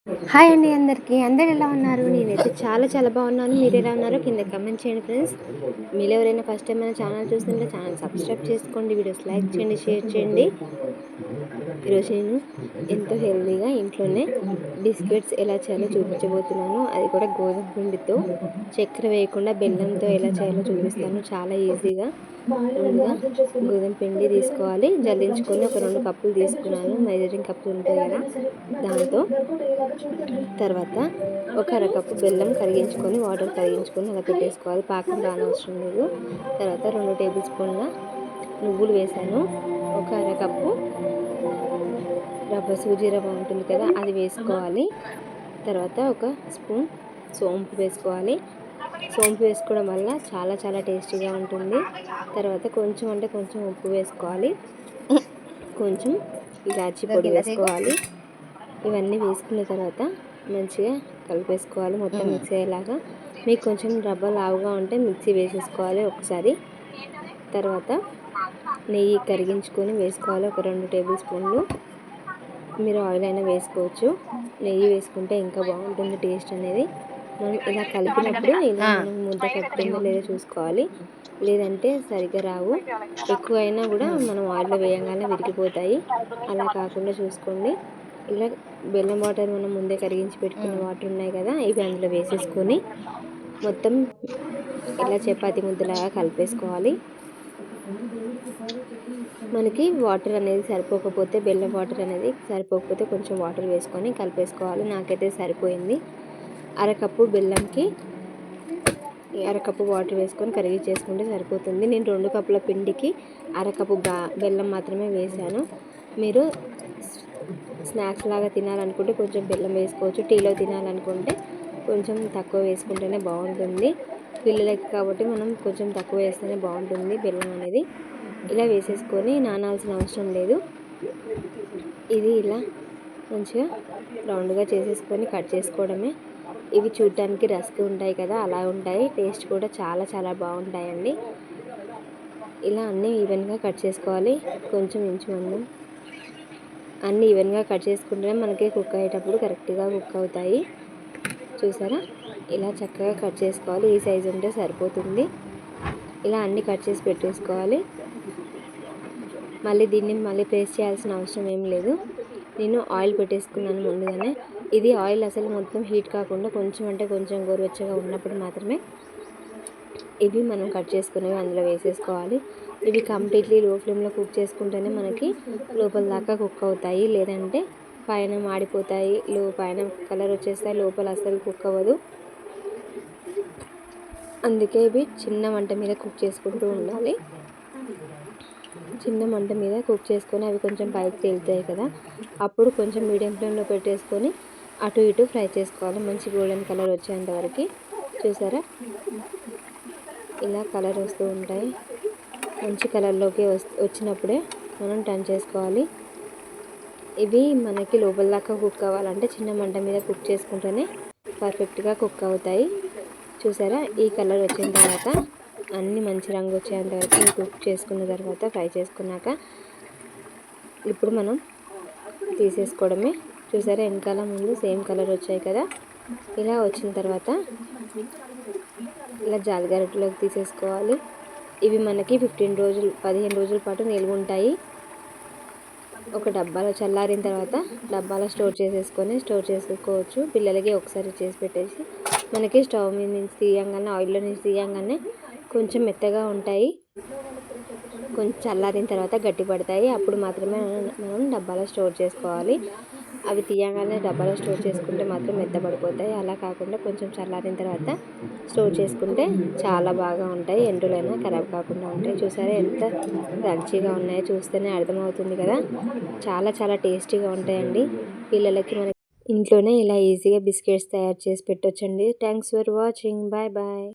Hi అండి అందరికీ. అందరు ఎలా ఉన్నారు? నేనైతే చాలా బాగున్నాను. మీరు ఎలా ఉన్నారో కింద కమెంట్ చేయండి ఫ్రెండ్స్. మీరు ఎవరైనా ఫస్ట్ టైం మన ఛానల్ చూస్తుంటే ఛానల్ సబ్స్క్రైబ్ చేసుకోండి, వీడియోస్ లైక్ చేయండి, షేర్ చేయండి. ఈరోజు నేను ఎంతో హెల్తీగా ఇంట్లోనే బిస్కెట్స్ ఎలా చేయాలో చూపించబోతున్నాను. అది కూడా గోధుమ పిండితో, చక్కెర వేయకుండా బెల్లంతో ఎలా చేయాలో చూపిస్తాను చాలా ఈజీగా. ముందుగా గోధుమ పిండి తీసుకోవాలి, జల్లించుకొని ఒక 2 కప్పులు తీసుకున్నాను. మెజరింగ్ కప్పులు ఉంటాయి కదా, దాంతో తర్వాత ఒక అరకప్పు బెల్లం కరిగించుకొని వాటర్ కరిగించుకొని అలా పెట్టేసుకోవాలి. పాకం రానవసరం లేదు. తర్వాత 2 టేబుల్ స్పూన్ల నువ్వులు వేసాను. ఒక అరకప్పు సూజీ రవ్వ ఉంటుంది కదా, అది వేసుకోవాలి. తర్వాత ఒక స్పూన్ సోంపు వేసుకోవాలి. సోంపు వేసుకోవడం వల్ల చాలా టేస్టీగా ఉంటుంది. తర్వాత కొంచెం ఉప్పు వేసుకోవాలి, కొంచెం ఇలాచీ పొడి వేసుకోవాలి. ఇవన్నీ వేసుకున్న తర్వాత మంచిగా కలిపేసుకోవాలి, మొత్తం మిక్సీ అయ్యేలాగా. మీకు కొంచెం రవ్వ లావుగా ఉంటే మిక్సీ వేసేసుకోవాలి ఒకసారి. తర్వాత నెయ్యి కరిగించుకొని వేసుకోవాలి, ఒక 2 టేబుల్ స్పూన్లు. మీరు ఆయిల్ అయినా వేసుకోవచ్చు, నెయ్యి వేసుకుంటే ఇంకా బాగుంటుంది టేస్ట్ అనేది. మనం ఇలా కలిపినప్పుడు ఇలా మనం ముద్ద కట్టుకుందో లేదో చూసుకోవాలి, లేదంటే సరిగ్గా రావు. ఎక్కువ అయినా కూడా మనం ఆయిల్లో వేయగానే విరిగిపోతాయి. అలా కాకుండా చూసుకోండి. ఇలా బెల్లం వాటర్ మనం ముందే కరిగించి పెట్టుకున్న వాటర్ ఉన్నాయి కదా, ఇవి అందులో వేసేసుకొని మొత్తం ఇలా చపాతీ ముద్దలాగా కలిపేసుకోవాలి. మనకి వాటర్ అనేది సరిపోకపోతే, బెల్లం వాటర్ అనేది సరిపోకపోతే కొంచెం వాటర్ వేసుకొని కలిపేసుకోవాలి. నాకైతే సరిపోయింది. అరకప్పు బెల్లంకి అరకప్పు వాటర్ వేసుకొని కరిగించేసుకుంటే సరిపోతుంది. నేను 2 కప్పుల పిండికి అరకప్పు బెల్లం మాత్రమే వేసాను. మీరు స్నాక్స్ లాగా తినాలనుకుంటే కొంచెం బెల్లం వేసుకోవచ్చు, టీలో తినాలనుకుంటే కొంచెం తక్కువ వేసుకుంటేనే బాగుంటుంది. పిల్లలకి కాబట్టి మనం కొంచెం తక్కువ వేస్తేనే బాగుంటుంది బెల్లం అనేది. ఇలా వేసేసుకొని నానాల్సిన అవసరం లేదు. ఇది ఇలా మంచిగా రౌండ్గా చేసేసుకొని కట్ చేసుకోవడమే. ఇవి చూడటానికి రస్క్ ఉంటాయి కదా, అలా ఉంటాయి. టేస్ట్ కూడా చాలా బాగుంటాయండి. ఇలా అన్నీ ఈవెన్గా కట్ చేసుకోవాలి. కొంచెం ఇంచుమందం అన్నీ ఈవెన్గా కట్ చేసుకుంటేనే మనకి కుక్ అయ్యేటప్పుడు కరెక్ట్గా కుక్ అవుతాయి. చూసారా, ఇలా చక్కగా కట్ చేసుకోవాలి. ఈ సైజు ఉంటే సరిపోతుంది. ఇలా అన్నీ కట్ చేసి పెట్టేసుకోవాలి. దీన్ని పేస్ట్ చేయాల్సిన అవసరం ఏం లేదు. నేను ఆయిల్ పెట్టేసుకున్నాను ముందుగానే. ఇది ఆయిల్ అసలు మొత్తం హీట్ కాకుండా కొంచెం గోరువెచ్చగా ఉన్నప్పుడు మాత్రమే ఇవి మనం కట్ చేసుకునేవి అందులో వేసేసుకోవాలి. ఇవి కంప్లీట్లీ లో ఫ్లేమ్లో కుక్ చేసుకుంటేనే మనకి లోపల దాకా కుక్ అవుతాయి, లేదంటే పైన మాడిపోతాయి, పైన కలర్ వచ్చేస్తాయి, లోపల అస్సలు కుక్ అవ్వదు. అందుకే ఇవి చిన్న మంట మీద కుక్ చేసుకుంటూ ఉండాలి. చిన్న మంట మీద కుక్ చేసుకొని అవి కొంచెం పైకి తేలుతాయి కదా, అప్పుడు కొంచెం మీడియం ఫ్లేమ్లో పెట్టేసుకొని అటు ఇటు ఫ్రై చేసుకోవాలి, మంచి గోల్డెన్ కలర్ వచ్చేంత వరకు. చూసారా, ఇలా కలర్ వస్తూ ఉంటాయి. మంచి కలర్లోకి వచ్చినప్పుడే మనం టర్న్ చేసుకోవాలి. ఇవి మనకి లోపల దాకా కుక్ అవ్వాలంటే చిన్న మంట మీద కుక్ చేసుకుంటేనే పర్ఫెక్ట్గా కుక్ అవుతాయి. చూసారా, ఈ కలర్ వచ్చిన తర్వాత అన్నీ మంచి రంగు వచ్చేంత వరకు కుక్ చేసుకున్న తర్వాత ఫ్రై చేసుకున్నాక ఇప్పుడు మనం తీసేసుకోవడమే. చూసారా, వెనకాల ముందు సేమ్ కలర్ వచ్చాయి కదా. ఇలా వచ్చిన తర్వాత ఇలా జాలిగరిటెలోకి తీసేసుకోవాలి. ఇవి మనకి 15 రోజుల పాటు నిల్వ ఉంటాయి. ఒక డబ్బాలో చల్లారిన తర్వాత డబ్బాలో స్టోర్ చేసుకోవచ్చు. పిల్లలకి ఒకసారి చేసి పెట్టేసి మనకి స్టవ్ మీద నుంచి తీయంగానే, ఆయిల్లో నుంచి తీయంగానే కొంచెం మెత్తగా ఉంటాయి. కొంచెం చల్లారిన తర్వాత గట్టి పడతాయి. అప్పుడు మాత్రమే మనం డబ్బాలో స్టోర్ చేసుకోవాలి. అవి తీయగానే డబ్బాలో స్టోర్ చేసుకుంటే మాత్రం మెత్తబడిపోతాయి. అలా కాకుండా కొంచెం చల్లారిన తర్వాత స్టోర్ చేసుకుంటే చాలా బాగా ఉంటాయి. ఎన్ని రోజులైనా ఖరాబ్ కాకుండా ఉంటాయి. చూసారా ఎంత క్రంచీగా ఉన్నాయో, చూస్తేనే అర్థమవుతుంది కదా. చాలా టేస్టీగా ఉంటాయండి. పిల్లలకి మనకి ఇంట్లోనే ఇలా ఈజీగా బిస్కెట్స్ తయారు చేసి పెట్టొచ్చండి. Thanks for watching. బాయ్.